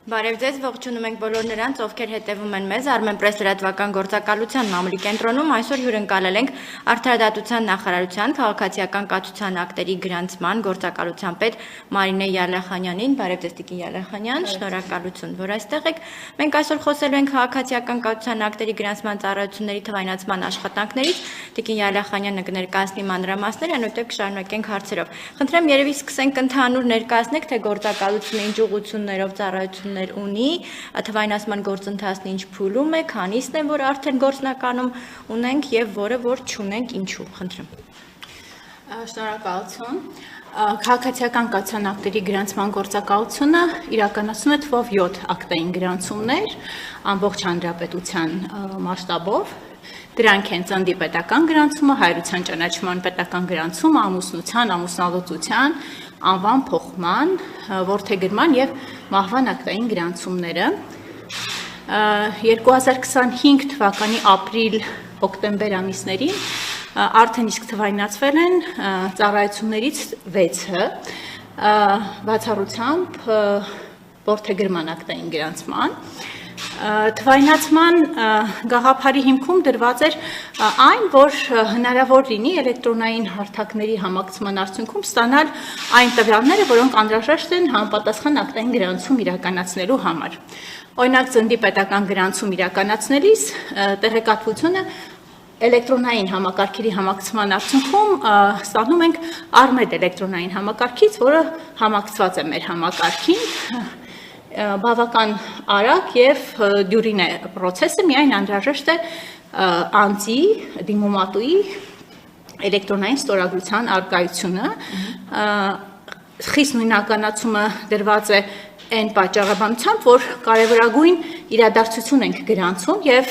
Բարև ձեզ, ողջունում ենք բոլոր նրանց, ովքեր հետևում են մեզ Armenpress լրատվական գործակալության մամուլի կենտրոնում, այսօր հյուրընկալել ենք Արդարադատության նախարարության քաղաքացիական կացության ակտերի գրանցման գործակալության պետ Մարինե Յալախանյանին։ Բարև ձեզ, Տիկին Յալախանյան, շնորհակալություն, որ այստեղ եք։ Մենք այսօր խոսելու ենք քաղաքացիական կացության ակտերի գրանցման ծառայությունների թվայնացման աշխատանքներից։ Տիկին Յալախանյանը կներկայացնի մանրամասները, այնուհետև կշարունակենք հարցերով։ Խնդրեմ, երևի սկսենք ընդհանուր ներկայացնեք, թե գործակալությունը ինչ ուղղություններով ծառայություն ունի, թվայնացման գործընթացն ինչ փուլում է, քանիսն է, որ արդեն գործնականում ունենք եւ որը որ չունենք, ինչու, խնդրեմ։ Շնորհակալություն։ Քաղաքացիական կացության ակտերի գրանցման գործակալությունը իրականացնում է թվով 7 ակտային գրանցումներ ամբողջ հանրապետության մասշտաբով։ Դրանք են ծննդի պետական գրանցումը, հայրության ճանաչման պետական գրանցումը, ամուսնության, ամուսնալուծության, անվան փոխման, որդեգրման եւ մահվան ակտային գրանցումները 2025 թվականի ապրիլ-օկտեմբեր ամիսներին արդեն իսկ թվայնացվել են ծառայություններից 6-ը բացառությամբ որդեգրման ակտային գրանցման Թվայնացման գաղափարի հիմքում դրված էր այն, որ հնարավոր լինի էլեկտրոնային հարթակների համակցման արդյունքում ստանալ այն տվյալները, որոնք անհրաժեշտ են համապատասխան ակտային գրանցում իրականացնելու համար։ Օրինակ, ծննդի պետական գրանցում իրականացնելիս տեղեկատվությունը էլեկտրոնային համակարգերի համակցման արդյունքում ստանում ենք Armed էլեկտրոնային համակարգից, որը համակցված է մեր համակարգին բավական արագ եւ դյուրին է process-ը, միայն անհրաժեշտ է անձի դիմումատուի էլեկտրոնային ստորագրության առկայությունը, խիստ նույնականացումը դրված է այն պատճառաբանությամբ, որ կարևորագույն իրադարձություն ենք գրանցում եւ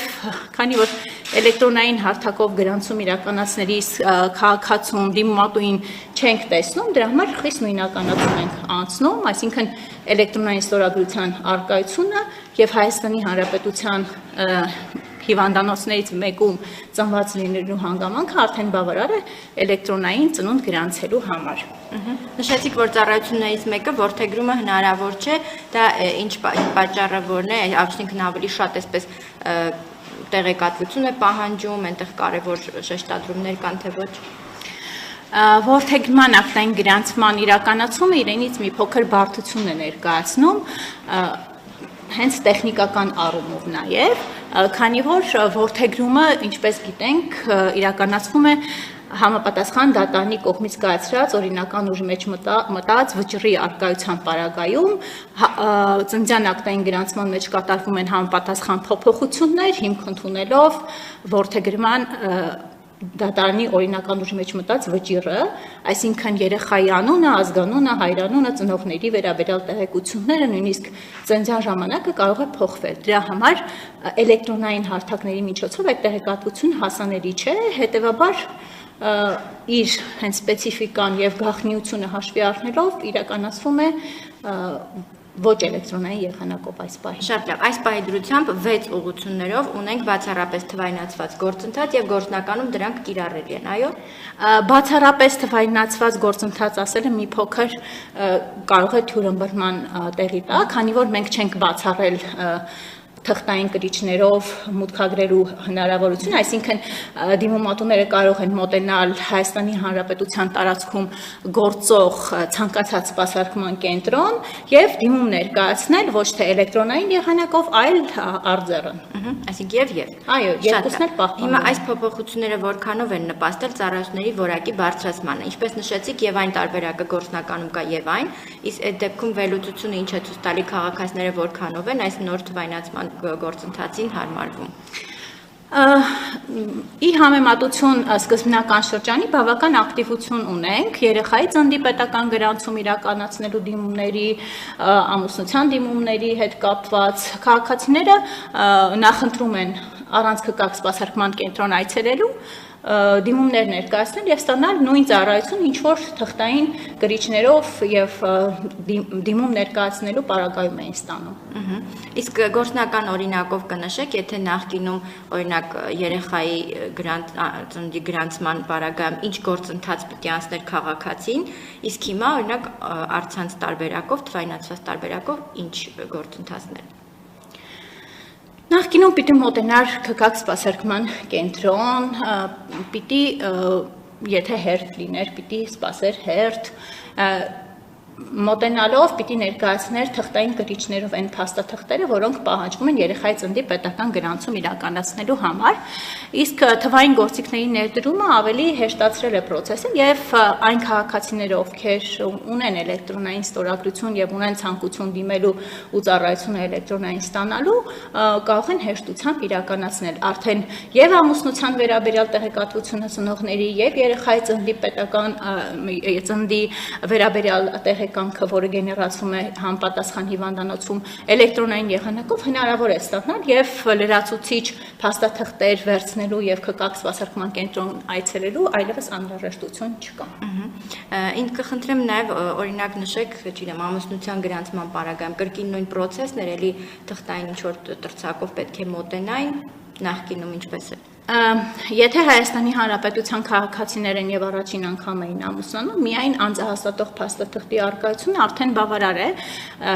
քանի որ էլեկտրոնային հարթակով գրանցում իրականացնելիս քաղաքացուն դիմումատուին չենք տեսնում, դրա համար խիստ նույնականացում ենք անցնում, այսինքն էլեկտրոնային ստորագրության առկայությունը եւ Հայաստանի Հանրապետության հիվանդանոցներից մեկում ծնված լինելու հանգամանքը արդեն բավարար է էլեկտրոնային ծնունդ գրանցելու համար։ Նշեցիք, որ ծառայություններից մեկը որդեգրումը հնարավոր չէ, դա ինչ պատճառը որն է, այսինքն ավելի շատ էսպես տեղեկատվություն է պահանջում, այնտեղ կարևոր շեշտադրումներ կան, թե ոչ։ Որդեգրման ակտային գրանցման իրականացումը իրենից մի փոքր բարդություն է ներկայացնում, հենց տեխնիկական առումով նաև, քանի որ որդեգրումը, ինչպես գիտենք, իրականացվում է համապատասխան դատարանի կողմից կայացրած օրինական ուժի մեջ մտած վճռի առկայության պարագայում ծննդյան ակտային գրանցման մեջ կատարվում են համապատասխան փոփոխություններ, հիմք ընդունելով որդեգրման դատարանի օրինական ուժի մեջ մտած վճիռը, այսինքն երեխայի անունը, ազգանունը, հայրանունը, ծնողների վերաբերյալ տեղեկությունները, նույնիսկ ծննդյան ժամանակը կարող է փոխվել։ Դրա համար էլեկտրոնային հարթակների միջոցով այդ տեղեկատվությունը հասանելի չէ, հետևաբար իր հենց սպეციფიკան եւ գաղտնիությունը հաշվի առնելով իրականացվում է ոչ էլեկտրոնային եղանակով այս պահին։ Շատ լավ, այս պահի դրությամբ 6 ուղղություններով ունենք բացառապես թվայնացված գործընթաց եւ գործնականում դրանք կիրառելի են, այո։ Բացառապես թվայնացված գործընթաց ասելը մի փոքր կարող է թյուրըմբռնման տեղի տա, քանի որ մենք չենք բացառել թղթային կրիչներով մուտքագրելու հնարավորություն, այսինքն դիմումատուները կարող են մոտենալ Հայաստանի Հանրապետության տարածքում գործող ցանկացած սպասարկման կենտրոն եւ դիմում ներկայացնել ոչ թե էլեկտրոնային եղանակով, այլ արձեռն։ Այսինքն եւ։ Այո, երկուսն էլ պահպանվում։ Հիմա այս փոփոխությունները որքանով են նպաստել ծառայությունների որակի բարձրացմանը, ինչպես նշեցիք, եւ այն տարբերակը գործնականում կա եւ այն, իսկ այդ դեպքում վերլուծությունը ինչ է ցույց տալի քաղաքացիները որքանով են այս նոր թվայնացման գործընթացին հարմարվում։ Ի համեմատություն սկզբնական շրջանի բավական ակտիվություն ունենք երեխայի ծննդի պետական գրանցում իրականացնելու դիմումների, ամուսնության դիմումների հետ կապված քաղաքացիները նախընտրում են առանց կկակ սպասարկման կենտրոն այցելելու, դիմումներ ներկայացնել եւ ստանալ նույն ծառայություն ինչ որ թղթային գրիչներով եւ դիմում ներկայացնելու պարագայում էին ստանում։ Իսկ գործնական օրինակով կնշեք, եթե նախկինում օրինակ երեխայի ծննդի գրանցման պարագայում ինչ գործընթաց պիտի անցներ քաղաքացին, իսկ հիմա օրինակ առցանց տարբերակով, թվայնացված տարբերակով ինչ գործընթացներ։ Նախկինում պիտի մոտենար ԿԿԱԿ սպասարկման կենտրոն, պիտի եթե հերթ լիներ, պիտի սպասեր հերթ, մոտենալով պիտի ներկայացներ թղթային գրիչներով այն փաստաթղթերը, որոնք պահանջվում են երեխայի ծննդի պետական գրանցում իրականացնելու համար, իսկ թվային գործիքների ներդրումը ավելի հեշտացրել է process-ը եւ այն քաղաքացիները, ովքեր ունեն էլեկտրոնային ստորագրություն եւ ունեն ցանկություն դիմելու ու ծառայությունը էլեկտրոնային ստանալու, կարող են հեշտությամբ իրականացնել արդեն եւ ամուսնության վերաբերյալ տեղեկատվությունը ծնողների եւ երեխայի ծննդի պետական ծննդի վերաբերյալ տեղեկանքը, որը գեներացվում է համապատասխան հիվանդանոցում էլեկտրոնային եղանակով հնարավոր է ստանալ եւ լրացուցիչ փաստաթղթեր վերցնելու եւ ԿԿԱԿ սպասարկման կենտրոն այցելելու այլևս անհրաժեշտություն չկա։ Ինձ կխնդրեմ նաեւ օրինակ նշեք, չգիտեմ, ամուսնության գրանցման պարագայում կրկին նույն process-ներ էլի թղթային ինչ որ տրցակով պետք է մոտենային, նախկինում ինչպես է։ Եթե Հայաստանի Հանրապետության քաղաքացիներ են եւ առաջին անգամ էին ամուսնանում, միայն անձահաստատող փաստաթղթի առկայությունը արդեն բավարար է,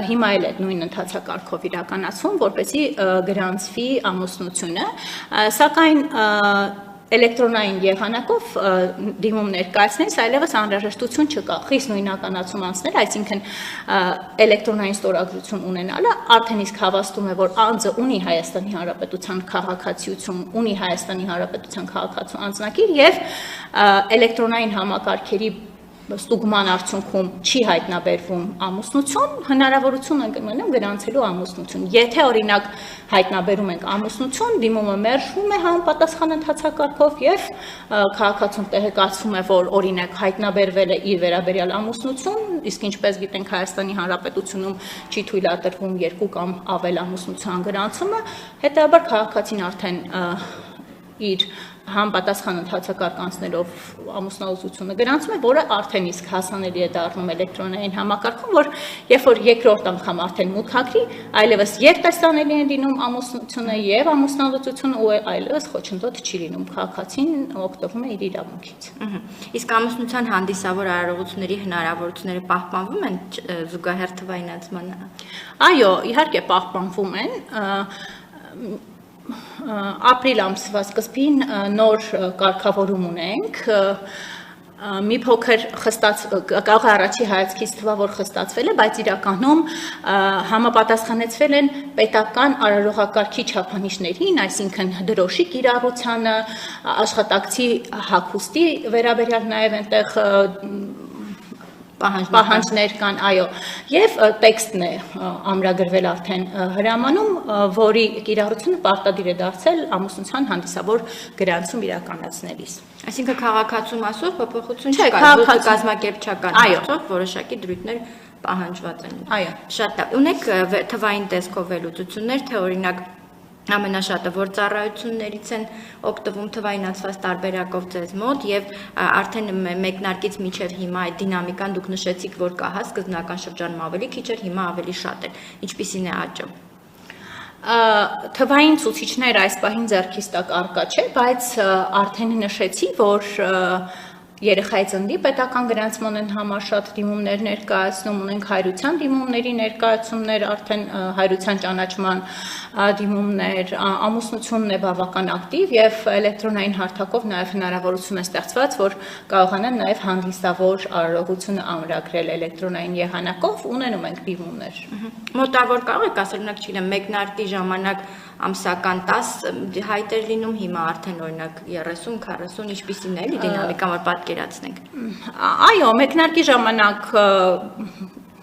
հիմա էլ է նույն ընթացակարգով իրականացվում, որպեսզի գրանցվի ամուսնությունը, սակայն էլեկտրոնային եղանակով դիմում ներկայացնելիս այլևս անհրաժեշտություն չկա, խիստ նույնականացում անցնել, այսինքն էլեկտրոնային ստորագրություն ունենալը արդեն իսկ հավաստում է, որ անձը ունի Հայաստանի Հանրապետության քաղաքացիություն, ունի Հայաստանի Հանրապետության քաղաքացու անձնակիր եւ էլեկտրոնային համակարգերի ստուգման արդյունքում չի հայտնաբերվում ամուսնություն, հնարավորություն ենք ունենում գրանցելու ամուսնություն։ Եթե օրինակ հայտնաբերում ենք ամուսնություն, դիմումը մերժվում է համապատասխան ընթացակարգով եւ քաղաքացուն տեղեկացվում է, որ օրինակ հայտնաբերվել է իր վերաբերյալ ամուսնություն, իսկ ինչպես գիտենք Հայաստանի Հանրապետությունում չի թույլատրվում 2 կամ ավել ամուսնության գրանցումը, հետեւաբար քաղաքացին արդեն իր համապատասխան ընթացակարգ անցնելով ամուսնալուծությունը գրանցում է, որը արդեն իսկ հասանելի է դառնում էլեկտրոնային համակարգում, որ երբ որ երկրորդ անգամ արդեն մուտք հագրի, այլևս եւ տեսանելի է լինում ամուսնությունը եւ ամուսնալուծությունը ու այլևս խոչընդոտ չի լինում, քաղաքացին օգտվում է իր իրավունքից։ Իսկ ամուսնության հանդիսավոր արարողությունների հնարավորությունները պահպանվում են զուգահեռ թվայնացմանը։ Այո, իհարկե պահպանվում են։ Ապրիլ ամսվա սկզբին նոր կարգավորում ունենք, մի փոքր կարող է առաջի հայացքից թվա, որ խստացվել է, բայց իրականում համապատասխանեցվել են պետական արարողակարգի չափանիշներին, այսինքն դրոշի կիրառությանը, աշխատակցի հագուստի վերաբերյալ նաև այնտեղ պահանջներ կան, այո, եւ տեքստն է ամրագրվել արդեն հրամանում, որի կիրառությունը պարտադիր է դարձել ամուսնության հանդիսավոր գրանցում իրականացնելիս։ Այսինքն քաղաքացու մասով փոփոխություն չկա, կազմակերպչական մասով որոշակի դրույթներ պահանջված են։ Այո։ Շատ լավ։ Ունեք թվային տեսքով վերլուծություններ, թե օրինակ ամենաշատը որ ծառայություններից են օգտվում թվայնացված տարբերակով ձեզ մոտ եւ արդեն մեկնարկից մինչեւ հիմա այդ դինամիկան դուք նշեցիք, որ կա հա սկզբնական շրջանում ավելի քիչ էր, հիմա ավելի շատ է։ Ինչպիսին է աճը։ Թվային ցուցիչներ այս պահին ձեռքից տակ առկա չէ, բայց արդեն նշեցի, որ երեխայի ծննդի պետական գրանցման են համար շատ դիմումներ ներկայացնում, ունենք հայրության դիմումների ներկայացումներ, արդեն հայրության ճանաչման դիմումներ, ամուսնությունն է բավական ակտիվ եւ էլեկտրոնային հարթակով նաեւ հնարավորություն է ստեղծված, որ կարողանան նաեւ հանդիսավոր արարողությունը ամրագրել էլեկտրոնային եղանակով, ունենում ենք դիմումներ։ Մոտավոր կարող եք ասել, օրինակ, չգիտեմ, մեկնարկի ժամանակ ամսական 10 հայտեր լինում, հիմա արդեն օրինակ 30-40, ինչպիսին է էլի դինամիկան, որ պատկերացնենք։ Այո, մեկնարկի ժամանակ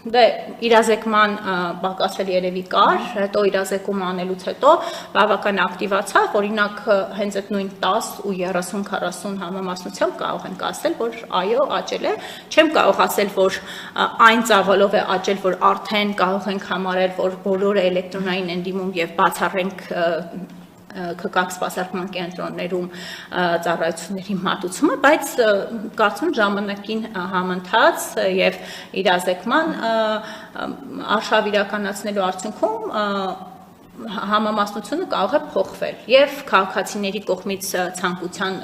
դե իրազեկման պակասել երևի կար, հետո իրազեկումը անելուց հետո բավական ակտիվացավ, օրինակ հենց այդ նույն 10 ու 30-40 համամասնությամբ կարող ենք ասել, որ այո, աճել է, չեմ կարող ասել, որ այն ծավալով է աճել, որ արդեն կարող ենք համարել, որ բոլորը էլեկտրոնային են դիմում եւ բացառենք ԿԿԱԿ սպասարկման կենտրոններում ծառայությունների մատուցումը, բայց կարծում եմ ժամանակին համընթաց եւ իրազեկման արշավ իրականացնելու արդյունքում համամասնությունը կարող է փոխվել եւ քաղաքացիների կողմից ցանկության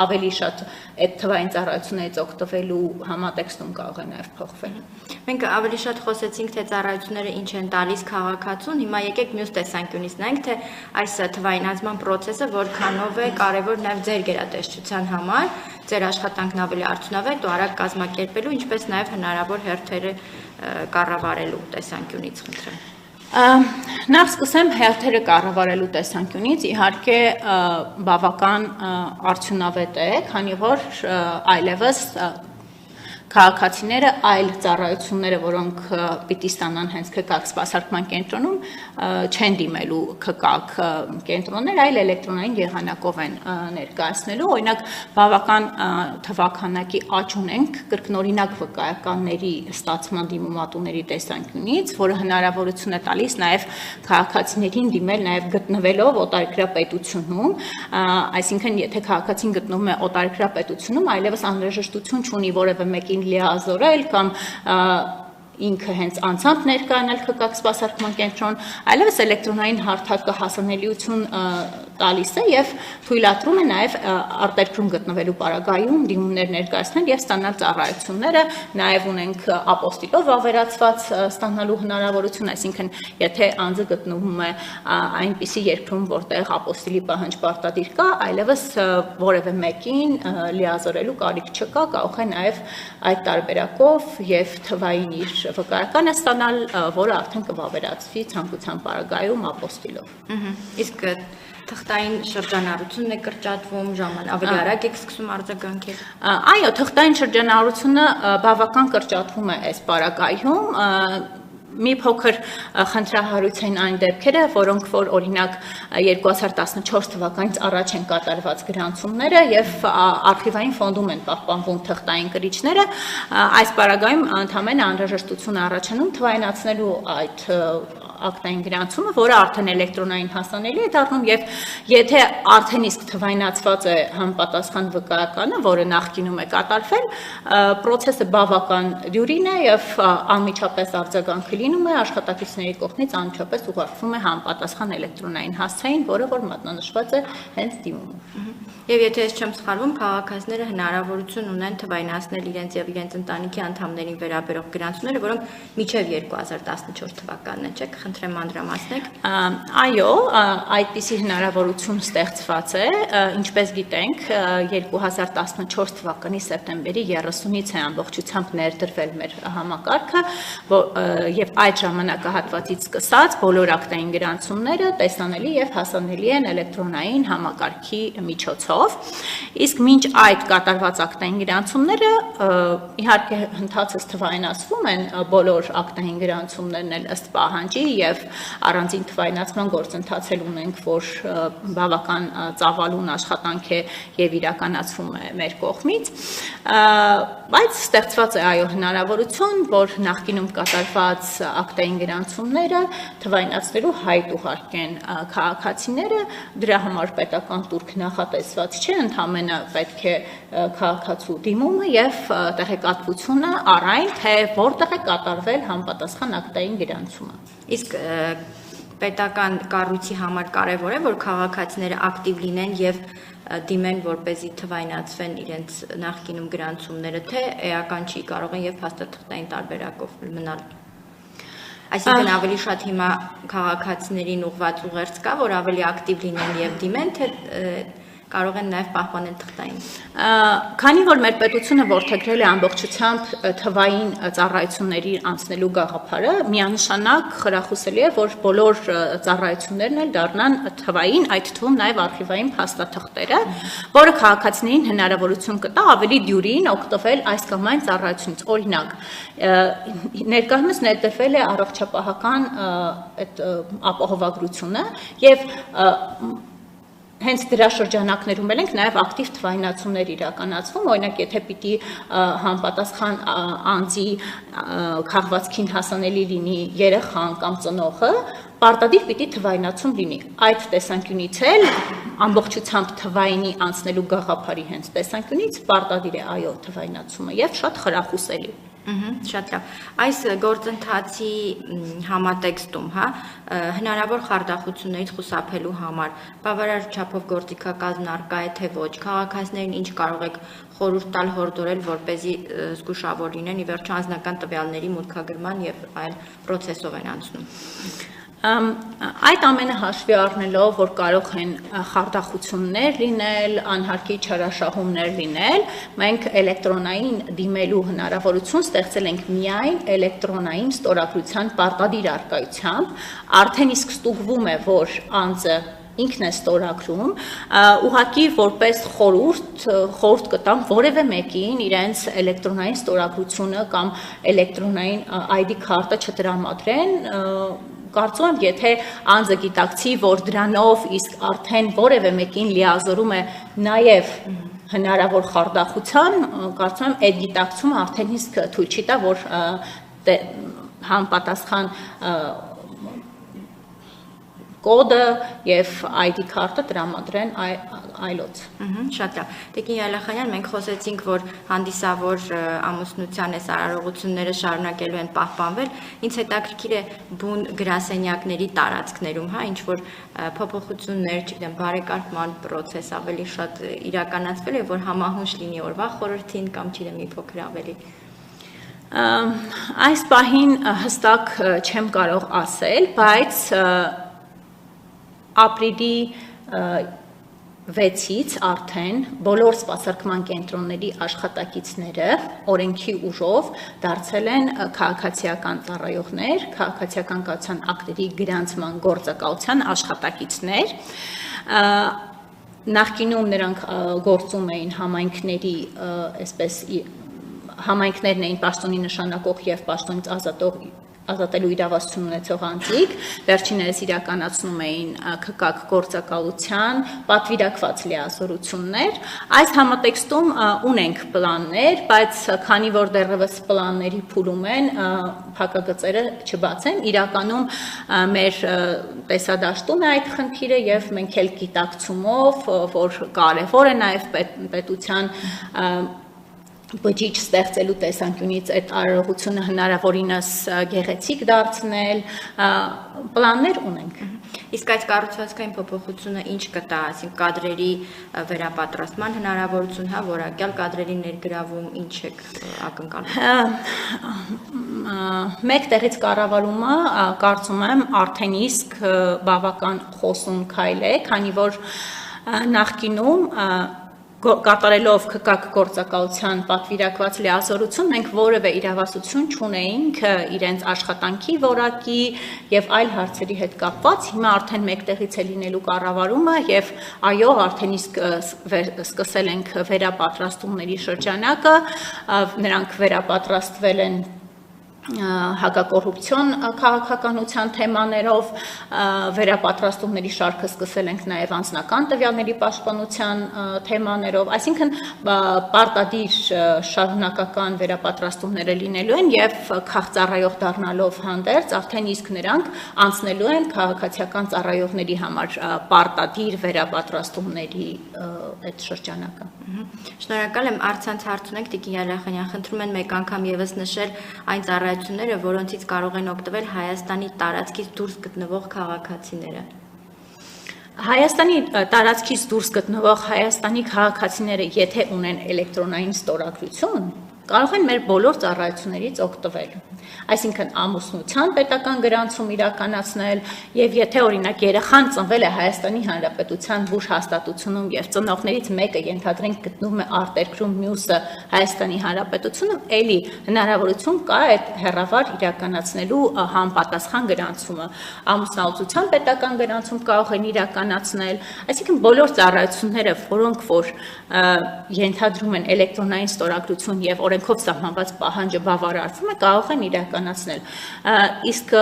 ավելի շատ այդ թվային ծառայություններից օգտվելու համատեքստում կարող է նաեւ փոխվել։ Մենք ավելի շատ խոսեցինք թե ծառայությունները ինչ են տալիս քաղաքացուն, հիմա եկեք մյուս տեսանկյունից նայենք, թե այս թվայնացման process-ը որքանով է կարևոր նաեւ ձեր գերատեսչության համար, ձեր աշխատանքն ավելի արդյունավետ ու արագ կազմակերպելու, ինչպես նաեւ հնարավոր հերթերը կառավարելու տեսանկյունից խնդրեմ։ Նախ սկսեմ հերթերը կառավարելու տեսանկյունից, իհարկե բավական արդյունավետ է, քանի որ այլևս քաղաքացիները այլ ծառայությունները, որոնք պիտի ստանան հենց ԿԿԱԿ սպասարկման կենտրոնում, չեն դիմելու ԿԿԱԿ կենտրոններ, այլ էլեկտրոնային եղանակով են ներկայացնելու։ Օրինակ, բավական թվաքանակի աճ ունենք կրկնօրինակ վկայականների ստացման դիմումատուների տեսանկյունից, որը հնարավորություն է տալիս նաև քաղաքացիներին դիմել նաև գտնվելով օտարերկրապետությունում, այսինքն եթե քաղաքացին գտնվում է օտարերկրապետությունում, այլևս անհրաժեշտություն չունի որևէ մեկին լիազորել կամ ինքը հենց անձամբ ներկայանալ ԿԿԱԿ սպասարկման կենտրոն, այլևս էլեկտրոնային հարթակը հասանելիություն տալիս է եւ թույլատրում է նաեւ արտերկրում գտնվելու պարագայում դիմումներ ներկայացնել եւ ստանալ ծառայությունները, նաեւ ունենք ապոստիլով ավերացված ստանալու հնարավորություն, այսինքն եթե անձը գտնվում է այնպիսի երկրում, որտեղ ապոստիլի պահանջ պարտադիր կա, այլևս որևէ մեկին լիազորելու կարիք չկա, կարող է նաեւ այդ տարբերակով եւ թվային իր վկայականը ստանալ, որը արդեն կվավերացվի ցանկության պարագայում ապոստիլով։ Իսկ թղթային շրջանառությունն է կրճատվում, ավելի արագ եք սկսում արձագանքել։ Այո, թղթային շրջանառությունը բավական կրճատվում է այս պարագայում, մի փոքր խնդրահարույց են այն դեպքերը, որոնք որ օրինակ 2014 թվականից առաջ են կատարված գրանցումները եւ արխիվային ֆոնդում են պահպանվում թղթային կրիչները, այս պարագայում ընդհանրապես անհրաժեշտություն առաջանում թվայնացնելու այդ ակտային գրանցումը, որը արդեն էլեկտրոնային հասանելի է դառնում եւ եթե արդեն իսկ թվայնացված է համապատասխան վկայականը, որը նախկինում է կատարվել, process-ը բավական դյուրին է եւ անմիջապես արձագանքը լինում է աշխատակիցների կողմից անմիջապես ուղարկվում է համապատասխան էլեկտրոնային հասցեին, որը որ մատնանշված է հենց դիմումով։ Եվ եթե ես չեմ սխալվում, քաղաքացիները հնարավորություն ունեն թվայնացնել իրենց եւ իրենց ընտանիքի անդամներին վերաբերող գրանցումները, որոնք մինչև 2014 թվականն է, չէ՞, խնդրեմ անդրամասնեք։ Այո, այդպիսի հնարավորություն ստեղծված է, ինչպես գիտենք, 2014 թվականի սեպտեմբերի 30-ից է ամբողջությամբ ներդրվել մեր համակարգը, եւ այդ ժամանակահատվածից սկսած բոլոր ակտային գրանցումները տեսանելի եւ հասանելի են էլեկտրոնային համակարգի միջոցով։ Իսկ մինչ այդ կատարված ակտային գրանցումները իհարկե ընթացս թվայնացվում են բոլոր ակտային գրանցումներն էլ ըստ պահանջի եւ առանձին թվայնացման գործընթաց էլ ունենք, որ բավական ծավալուն աշխատանք է եւ իրականացվում է մեր կողմից, բայց ստեղծված է այո հնարավորություն, որ նախկինում կատարված ակտային գրանցումները թվայնացնելու հայտ ուղարկեն քաղաքացիները, դրա համար պետական տուրք նախատեսված չէ, ընդհանրապես պետք է քաղաքացու դիմումը եւ տեղեկատվությունը առ այն, թե որտեղ է կատարվել համապատասխան ակտային գրանցումը։ Իսկ պետական կառույցի համար կարևոր է, որ քաղաքացիները ակտիվ լինեն եւ դիմեն, որպեսզի թվայնացվեն իրենց նախկինում գրանցումները, թե էական չի, կարող են եւ փաստաթղթային տարբերակով մնալ։ Այսինքն ավելի շատ հիմա քաղաքացիներին ուղղված ուղերձ կա, որ ավելի ակտիվ լինեն եւ դիմեն, թե կարող են նաև պահպանել թղթային։ Քանի որ մեր պետությունը որդեգրել է ամբողջությամբ թվային ծառայությունների անցնելու գաղափարը, միանշանակ խրախուսելի է, որ բոլոր ծառայություններն էլ դառնան թվային, այդ թվում նաև արխիվային փաստաթղթերը, որը քաղաքացիներին հնարավորություն կտա ավելի դյուրին օգտվել այս կամ այն ծառայությունից։ Օրինակ, ներկայումս ներդրվել է առողջապահական այդ ապահովագրությունը եւ հենց դրա շրջանակներում ենք նաև ակտիվ թվայնացումներ իրականացվում, օրինակ եթե պիտի համապատասխան անձի քաղվածքին հասանելի լինի երեխան կամ ծնողը, պարտադիր պիտի թվայնացում լինի։ Այդ տեսանկյունից էլ ամբողջությամբ թվայինի անցնելու գաղափարի հենց տեսանկյունից պարտադիր է այո թվայնացումը եւ շատ խրախուսելի։ Շատ լավ։ Այս գործընթացի համատեքստում, հնարավոր խարդախություններից խուսափելու համար բավարար չափով գործիքակազմն առկա է թե ոչ, քաղաքացիներին ինչ կարող եք խորհուրդ տալ հորդորել, որպեսզի զգուշավոր լինեն, ի վերջո անձնական տվյալների մուտքագրման եւ այլ process-ով են անցնում։ Այդ ամենը հաշվի առնելով, որ կարող են խարդախություններ լինել, անհարկի չարաշահումներ լինել, մենք էլեկտրոնային դիմելու հնարավորություն ստեղծել ենք միայն էլեկտրոնային ստորագրության պարտադիր առկայությամբ, արդեն իսկ ստուգվում է, որ անձը ինքն է ստորագրում, ուղղակի որպես խորհուրդ կտամ որևէ մեկին իրենց էլեկտրոնային ստորագրությունը կամ էլեկտրոնային ID քարտը չտրամադրեն, կարծում եմ, եթե անձը գիտակցի, որ դրանով իսկ արդեն որևէ մեկին լիազորում է նաև հնարավոր խարդախության, կարծում եմ, այդ գիտակցումը արդեն իսկ թույլ չի տա, որ համապատասխան կոդը եւ ID քարտը տրամադրեն այլոց։ Շատ լավ։ Տիկին Յալախանյան, մենք խոսեցինք, որ հանդիսավոր ամուսնության այս արարողությունները շարունակելու են պահպանվել։ Ինձ հետաքրքիր է բուն գրասենյակների տարածքներում, ինչ որ փոփոխություններ, չգիտեմ, բարեկարգման process ավելի շատ իրականացվել է, որ համահունչ լինի օրվա խորհրդին կամ չգիտեմ, մի փոքր ավելի։ Այս պահին հստակ չեմ կարող ասել, բայց ապրիլի 6-ից արդեն բոլոր սպասարկման կենտրոնների աշխատակիցները օրենքի ուժով դարձել են քաղաքացիական ծառայողներ, քաղաքացիական կայության ակտերի գրանցման գործակալության աշխատակիցներ։ Նախկինում նրանք գործում էին համայնքների, այսպես համայնքներն էին պաշտոնի նշանակող եւ պաշտոնից ազատելու իրավասություն ունեցող անձիկ, վերջիններս իրականացնում էին ՔԿ գործակալության պատվիրակված լիազորություններ։ Այս համատեքստում ունենք պլաններ, բայց քանի որ դեռևս պլանների փուլում են, փակագծերը չբաց են, իրականում մեր տեսադաշտում է այդ խնդիրը եւ մենք էլ գիտակցումով, որ կարեւոր է նաեւ պետության բջիջ ստեղծելու տեսանկյունից այդ արարողությունը հնարավորինս գեղեցիկ դարձնել, պլաններ ունենք։ Իսկ այս կառուցվածքային փոփոխությունը ինչ կտա, այսինքն կադրերի վերապատրաստման հնարավորություն, որակյալ կադրերի ներգրավում, ինչ եք ակնկալում։ Մեկ տեղից կառավարումը կարծում եմ արդեն իսկ բավական խոսուն քայլ է, քանի որ նախկինում կատարելով ՔԿ գործակալության պատվիրակված լիազորություն մենք որևէ իրավասություն չունեինք իրենց աշխատանքի որակի եւ այլ հարցերի հետ կապված, հիմա արդեն մեկտեղից է լինելու կառավարումը եւ այո, արդեն իսկ սկսել ենք վերապատրաստումների շրջանակը, նրանք վերապատրաստվել են հակակոռուպցիոն քաղաքականության թեմաներով, վերապատրաստումների շարքը սկսել ենք նաև անձնական տվյալների պաշտպանության թեմաներով, այսինքն պարտադիր շարունակական վերապատրաստումները լինելու են եւ քաղաքծառայող դառնալով հանդերձ արդեն իսկ նրանք անցնելու են քաղաքացիական ծառայողների համար պարտադիր վերապատրաստումների այդ շրջանակը։ Շնորհակալ եմ, առցանց հարց ունենք Տիկին Յալախանյան, խնդրում են մեկ անգամ եւս նշել այն ծառայությունները, որոնցից կարող են օգտվել Հայաստանի տարածքից դուրս գտնվող քաղաքացիները։ Հայաստանի տարածքից դուրս գտնվող Հայաստանի քաղաքացիները, եթե ունեն էլեկտրոնային ստորագրություն, կարող են մեր բոլոր ծառայություններից օգտվել։ Այսինքն ամուսնության պետական գրանցում իրականացնել եւ եթե օրինակ երեխան ծնվել է Հայաստանի Հանրապետության բուժ հաստատությունում եւ ծնողներից մեկը ենթադրենք գտնվում է արտերկրում, մյուսը Հայաստանի Հանրապետությունում, ելի հնարավորություն կա այդ հեռավար իրականացնելու համապատասխան գրանցումը։ Ամուսնալուծության պետական գրանցում կարող են իրականացնել, այսինքն բոլոր ծառայությունները, որոնք որ ենթադրում են էլեկտրոնային ստորագրություն եւ օրենքով սահմանված պահանջը բավարարվում է, կարող են իրականացնել։ Իսկ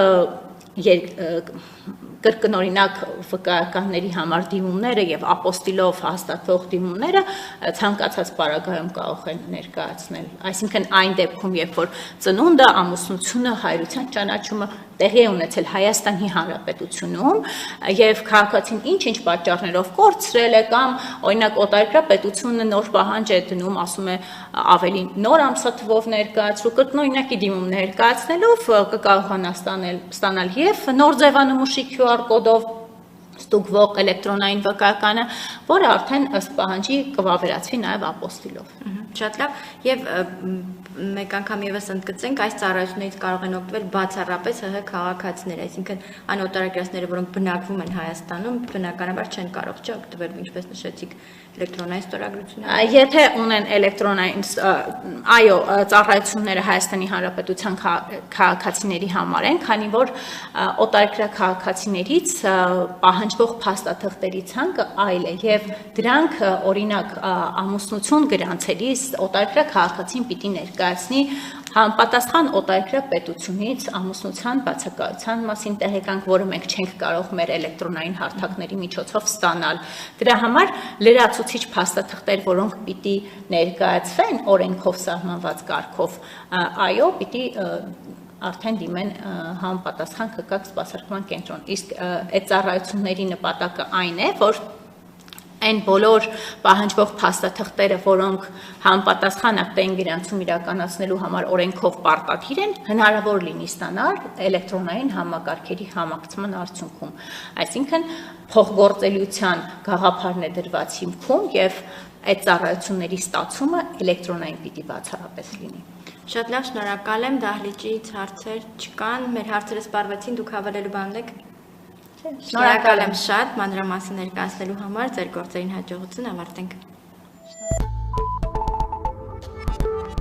կրկնօրինակ վկայականների համար դիմումները եւ ապոստիլով հաստատվող դիմումները ցանկացած պարագայում կարող են ներկայացնել։ Այսինքն այն դեպքում, երբ որ ծնունդը, ամուսնությունը, հայրության ճանաչումը տեղի է ունեցել Հայաստանի Հանրապետությունում եւ քաղաքացին ինչ-ինչ պատճառներով կորցրել է կամ օրինակ օտարերկրյա պետությունը նոր պահանջ է դնում, ասում է ավելի նոր ամսաթվով ներկայացրու, կրկնօրինակի դիմում ներկայացնելով կկարողանա ստանալ եւ նոր ձևանմուշի QR կոդով ստուգվող էլեկտրոնային վկայականը, որը արդեն ըստ պահանջի կվավերացվի նաև ապոստիլով։ Շատ լավ, եւ մեկ անգամ եւս ընդգծենք, այս ծառայություններից կարող են օգտվել բացառապես ՀՀ քաղաքացիներ, այսինքն այն օտարերկրացիները, որոնք բնակվում են Հայաստանում, բնականաբար չեն կարող օգտվել, ինչպես նշեցիք, էլեկտրոնային ստորագրություններով։ Եթե ունեն էլեկտրոնային, այո, ծառայությունները Հայաստանի Հանրապետության քաղաքացիների համար են, քանի որ օտարերկրյա քաղաքացիներից պահանջվող փաստաթղթերի ցանկը այլ է եւ դրանք օրինակ ամուսնություն գրանցելիս օտարերկրյա քաղաքացին պիտի ներկայացնի համապատասխան օտարերկրյա պետությունից ամուսնության բացակայության մասին տեղեկանք, որը մենք չենք կարող մեր էլեկտրոնային հարթակների միջոցով ստանալ։ Դրա համար լրացուցիչ փաստաթղթեր, որոնք պիտի ներկայացվեն օրենքով սահմանված կարգով, այո, պիտի արդեն դիմեն համապատասխան ԿԿ սպասարկման կենտրոն։ Իսկ այդ ծառայությունների նպատակը այն է, որ այն բոլոր պահանջվող փաստաթղթերը, որոնք համապատասխան ակտային գրանցում իրականացնելու համար օրենքով պարտադիր են, հնարավոր լինի ստանալ էլեկտրոնային համակարգերի համակցման արդյունքում։ Այսինքն փոխգործելիության գաղափարն է դրված հիմքում եւ այդ ծառայությունների ստացումը էլեկտրոնային պիտի բացառապես լինի։ Շատ լավ, շնորհակալ եմ, դահլիճից հարցեր չկան, մեր հարցերը սպառվեցին, դուք հավելելու բան ունեք։ Շնորհակալ եմ շատ մանրամասն ներկայացնելու համար, ձեր գործերին հաջողություն, ավարտենք։